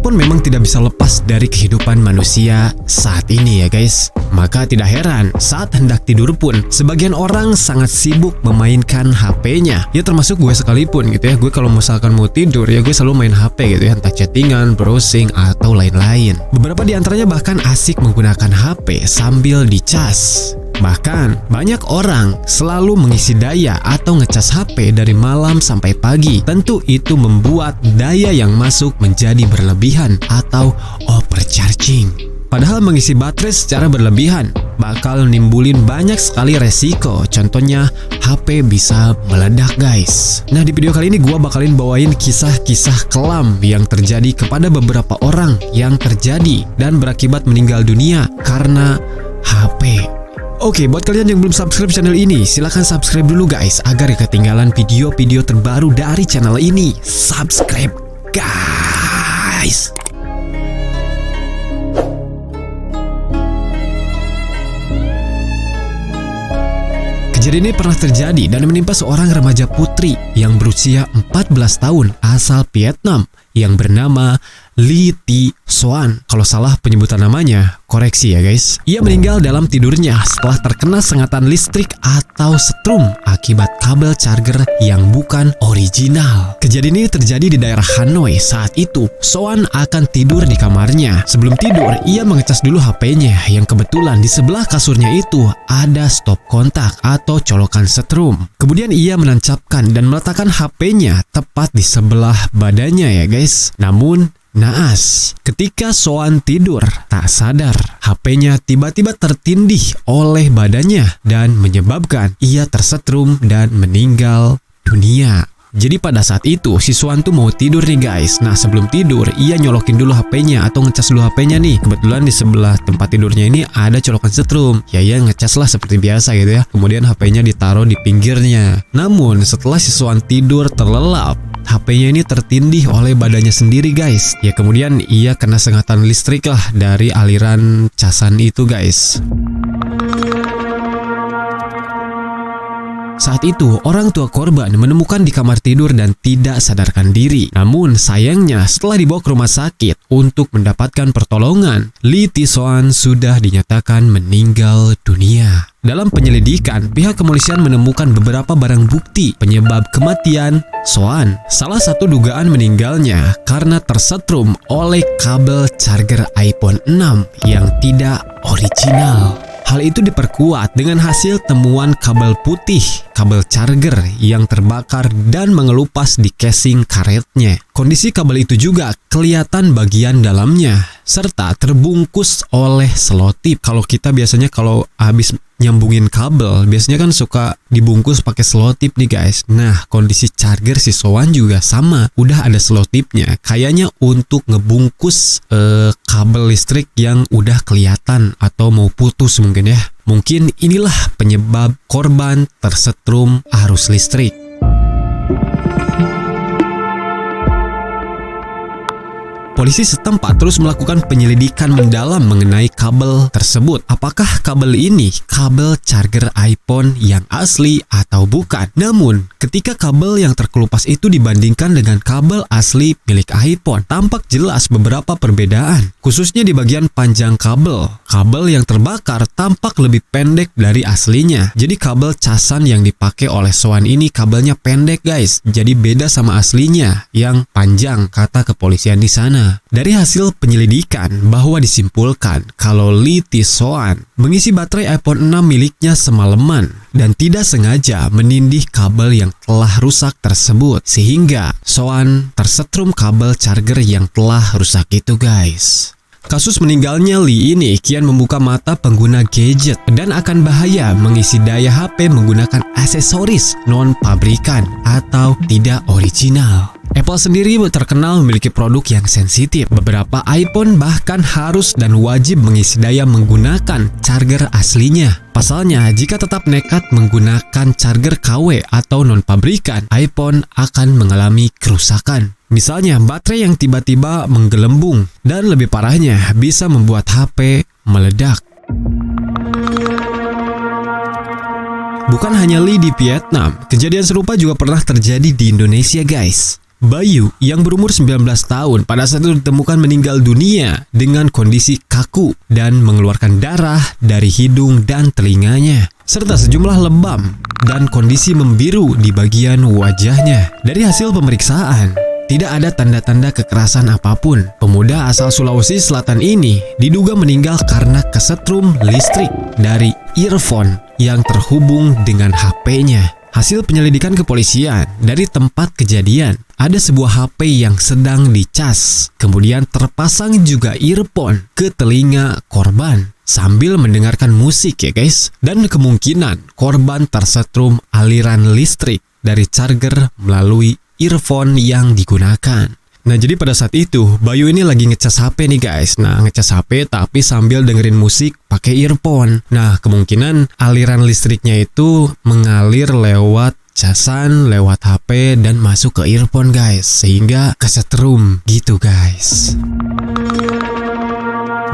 Smartphone memang tidak bisa lepas dari kehidupan manusia saat ini ya guys. Maka tidak heran saat hendak tidur pun sebagian orang sangat sibuk memainkan HP-nya. Ya termasuk gue sekalipun gitu ya. Gue kalau misalkan mau tidur ya gue selalu main HP gitu ya, entah chattingan, browsing atau lain-lain. Beberapa di antaranya bahkan asik menggunakan HP sambil dicas. Bahkan banyak orang selalu mengisi daya atau ngecas HP dari malam sampai pagi. Tentu itu membuat daya yang masuk menjadi berlebihan atau overcharging. Padahal mengisi baterai secara berlebihan bakal nimbulin banyak sekali resiko. Contohnya HP bisa meledak guys. Nah di video kali ini gue bakalin bawain kisah-kisah kelam yang terjadi kepada beberapa orang yang terjadi dan berakibat meninggal dunia karena HP. Oke, buat kalian yang belum subscribe channel ini, silahkan subscribe dulu guys agar gak ketinggalan video-video terbaru dari channel ini. Subscribe guys. Kejadian ini pernah terjadi dan menimpa seorang remaja putri yang berusia 14 tahun asal Vietnam yang bernama Lee Thi Soan. Kalau salah penyebutan namanya, koreksi ya guys. Ia meninggal dalam tidurnya setelah terkena sengatan listrik atau setrum akibat kabel charger yang bukan original. Kejadian ini terjadi di daerah Hanoi. Saat itu, Soan akan tidur di kamarnya. Sebelum tidur, ia mengecas dulu HP-nya yang kebetulan di sebelah kasurnya itu ada stop kontak atau colokan setrum. Kemudian ia menancapkan dan meletakkan HP-nya tepat di sebelah badannya ya guys. Namun naas, ketika Soan tidur tak sadar, HP-nya tiba-tiba tertindih oleh badannya dan menyebabkan ia tersetrum dan meninggal dunia. Jadi pada saat itu si Soan tuh mau tidur nih guys. Nah sebelum tidur ia nyolokin dulu HP-nya atau ngecas dulu HP-nya nih. Kebetulan di sebelah tempat tidurnya ini ada colokan setrum. Ya ia ngecas lah seperti biasa gitu ya. Kemudian HP-nya ditaruh di pinggirnya. Namun setelah si Soan tidur terlelap, HP-nya ini tertindih oleh badannya sendiri guys. Ya kemudian ia kena sengatan listrik lah dari aliran casan itu guys. Saat itu, orang tua korban menemukan di kamar tidur dan tidak sadarkan diri. Namun, sayangnya setelah dibawa ke rumah sakit untuk mendapatkan pertolongan, Lee Thi Soan sudah dinyatakan meninggal dunia. Dalam penyelidikan, pihak kepolisian menemukan beberapa barang bukti penyebab kematian Soan. Salah satu dugaan meninggalnya karena tersetrum oleh kabel charger iPhone 6 yang tidak original. Hal itu diperkuat dengan hasil temuan kabel putih, kabel charger yang terbakar dan mengelupas di casing karetnya. Kondisi kabel itu juga kelihatan bagian dalamnya, serta terbungkus oleh selotip. Kalau kita biasanya kalau habis nyambungin kabel, biasanya kan suka dibungkus pakai selotip nih guys. Nah, kondisi charger si Soan juga sama, udah ada selotipnya. Kayaknya untuk ngebungkus kabel listrik yang udah kelihatan atau mau putus mungkin ya. Mungkin inilah penyebab korban tersetrum arus listrik. Polisi setempat terus melakukan penyelidikan mendalam mengenai kabel tersebut. Apakah kabel ini kabel charger iPhone yang asli atau bukan? Namun, ketika kabel yang terkelupas itu dibandingkan dengan kabel asli milik iPhone, tampak jelas beberapa perbedaan, khususnya di bagian panjang kabel. Kabel yang terbakar tampak lebih pendek dari aslinya. Jadi kabel casan yang dipakai oleh Soan ini kabelnya pendek guys. Jadi beda sama aslinya yang panjang, kata kepolisian di sana. Dari hasil penyelidikan bahwa disimpulkan kalau Lee Thi Soan mengisi baterai iPhone 6 miliknya semalaman dan tidak sengaja menindih kabel yang telah rusak tersebut sehingga Soan tersetrum kabel charger yang telah rusak itu guys. Kasus meninggalnya Lee ini kian membuka mata pengguna gadget dan akan bahaya mengisi daya HP menggunakan aksesoris non-pabrikan atau tidak original. Apple sendiri terkenal memiliki produk yang sensitif. Beberapa iPhone bahkan harus dan wajib mengisi daya menggunakan charger aslinya. Pasalnya, jika tetap nekat menggunakan charger KW atau non-pabrikan, iPhone akan mengalami kerusakan. Misalnya, baterai yang tiba-tiba menggelembung dan lebih parahnya bisa membuat HP meledak. Bukan hanya Lee di Vietnam, kejadian serupa juga pernah terjadi di Indonesia guys. Bayu yang berumur 19 tahun pada saat itu ditemukan meninggal dunia dengan kondisi kaku dan mengeluarkan darah dari hidung dan telinganya, serta sejumlah lebam dan kondisi membiru di bagian wajahnya. Dari hasil pemeriksaan, tidak ada tanda-tanda kekerasan apapun. Pemuda asal Sulawesi Selatan ini diduga meninggal karena kesetrum listrik dari earphone yang terhubung dengan HP-nya. Hasil penyelidikan kepolisian, dari tempat kejadian, ada sebuah HP yang sedang dicas. Kemudian terpasang juga earphone ke telinga korban sambil mendengarkan musik ya guys. Dan kemungkinan korban tersetrum aliran listrik dari charger melalui earphone yang digunakan. Nah, jadi pada saat itu Bayu ini lagi ngecas HP nih guys. Nah, ngecas HP tapi sambil dengerin musik pakai earphone. Nah, kemungkinan aliran listriknya itu mengalir lewat casan, lewat HP dan masuk ke earphone guys, sehingga kesetrum gitu guys.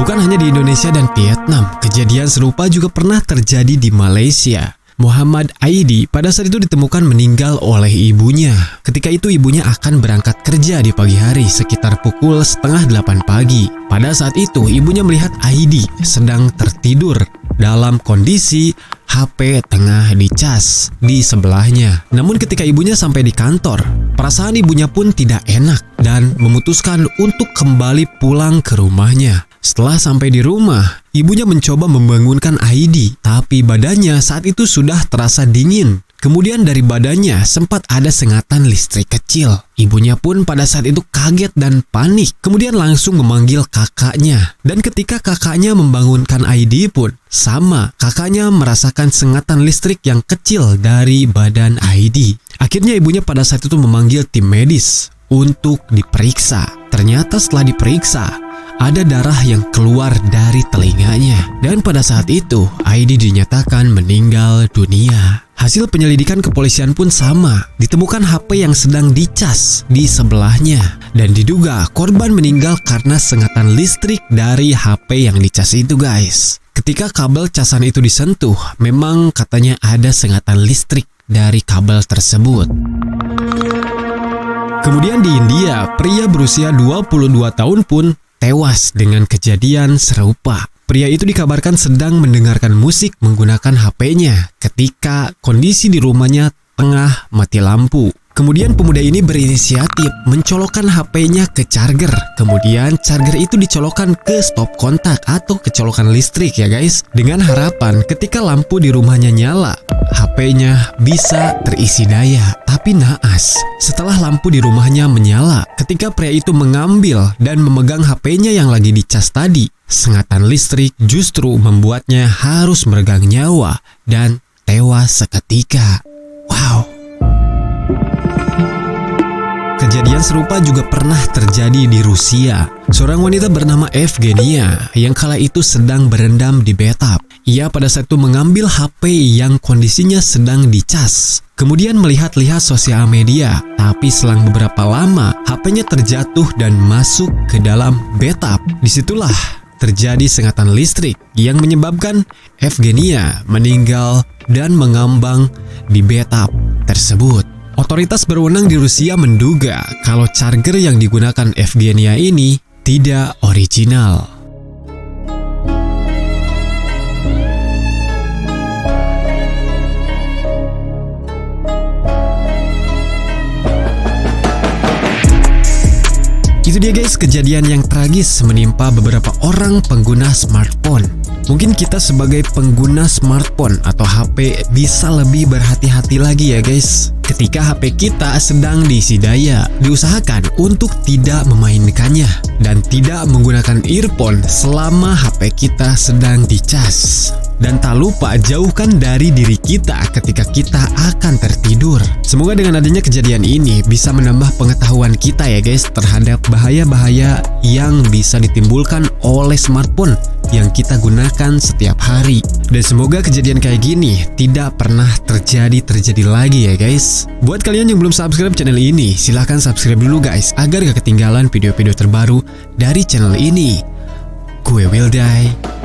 Bukan hanya di Indonesia dan Vietnam, kejadian serupa juga pernah terjadi di Malaysia. Muhammad Aidi pada saat itu ditemukan meninggal oleh ibunya. Ketika itu ibunya akan berangkat kerja di pagi hari sekitar pukul 7:30 pagi. Pada saat itu ibunya melihat Aidi sedang tertidur dalam kondisi HP tengah dicas di sebelahnya. Namun ketika ibunya sampai di kantor, perasaan ibunya pun tidak enak dan memutuskan untuk kembali pulang ke rumahnya. Setelah sampai di rumah, ibunya mencoba membangunkan Aidi, tapi badannya saat itu sudah terasa dingin. Kemudian dari badannya sempat ada sengatan listrik kecil. Ibunya pun pada saat itu kaget dan panik, kemudian langsung memanggil kakaknya. Dan ketika kakaknya membangunkan Aidi pun sama, kakaknya merasakan sengatan listrik yang kecil dari badan Aidi. Akhirnya ibunya pada saat itu memanggil tim medis untuk diperiksa. Ternyata setelah diperiksa, ada darah yang keluar dari telinganya. Dan pada saat itu, Aidi dinyatakan meninggal dunia. Hasil penyelidikan kepolisian pun sama. Ditemukan HP yang sedang dicas di sebelahnya. Dan diduga korban meninggal karena sengatan listrik dari HP yang dicas itu guys. Ketika kabel casan itu disentuh, memang katanya ada sengatan listrik dari kabel tersebut. Kemudian di India, pria berusia 22 tahun pun tewas dengan kejadian serupa. Pria itu dikabarkan sedang mendengarkan musik menggunakan HP-nya ketika kondisi di rumahnya tengah mati lampu. Kemudian pemuda ini berinisiatif mencolokkan HP-nya ke charger. Kemudian charger itu dicolokkan ke stop kontak atau kecolokan listrik ya guys. Dengan harapan ketika lampu di rumahnya nyala, HP-nya bisa terisi daya. Tapi naas, setelah lampu di rumahnya menyala, ketika pria itu mengambil dan memegang HP-nya yang lagi dicas tadi, sengatan listrik justru membuatnya harus meregang nyawa dan tewas seketika. Wow. Kejadian serupa juga pernah terjadi di Rusia. Seorang wanita bernama Evgenia yang kala itu sedang berendam di bathtub. Ia pada saat itu mengambil HP yang kondisinya sedang dicas. Kemudian melihat-lihat sosial media. Tapi selang beberapa lama, HP-nya terjatuh dan masuk ke dalam bathtub. Disitulah terjadi sengatan listrik yang menyebabkan Evgenia meninggal dan mengambang di bathtub tersebut. Otoritas berwenang di Rusia menduga kalau charger yang digunakan Evgenia ini tidak original. Itu dia guys, kejadian yang tragis menimpa beberapa orang pengguna smartphone. Mungkin kita sebagai pengguna smartphone atau HP bisa lebih berhati-hati lagi ya guys. Ketika HP kita sedang diisi daya, diusahakan untuk tidak memainkannya dan tidak menggunakan earphone selama HP kita sedang dicas. Dan tak lupa jauhkan dari diri kita ketika kita akan tertidur. Semoga dengan adanya kejadian ini bisa menambah pengetahuan kita ya guys terhadap bahaya-bahaya yang bisa ditimbulkan oleh smartphone yang kita gunakan setiap hari. Dan semoga kejadian kayak gini tidak pernah terjadi lagi ya guys. Buat kalian yang belum subscribe channel ini, silahkan subscribe dulu guys agar gak ketinggalan video-video terbaru dari channel ini. Gue Wilday.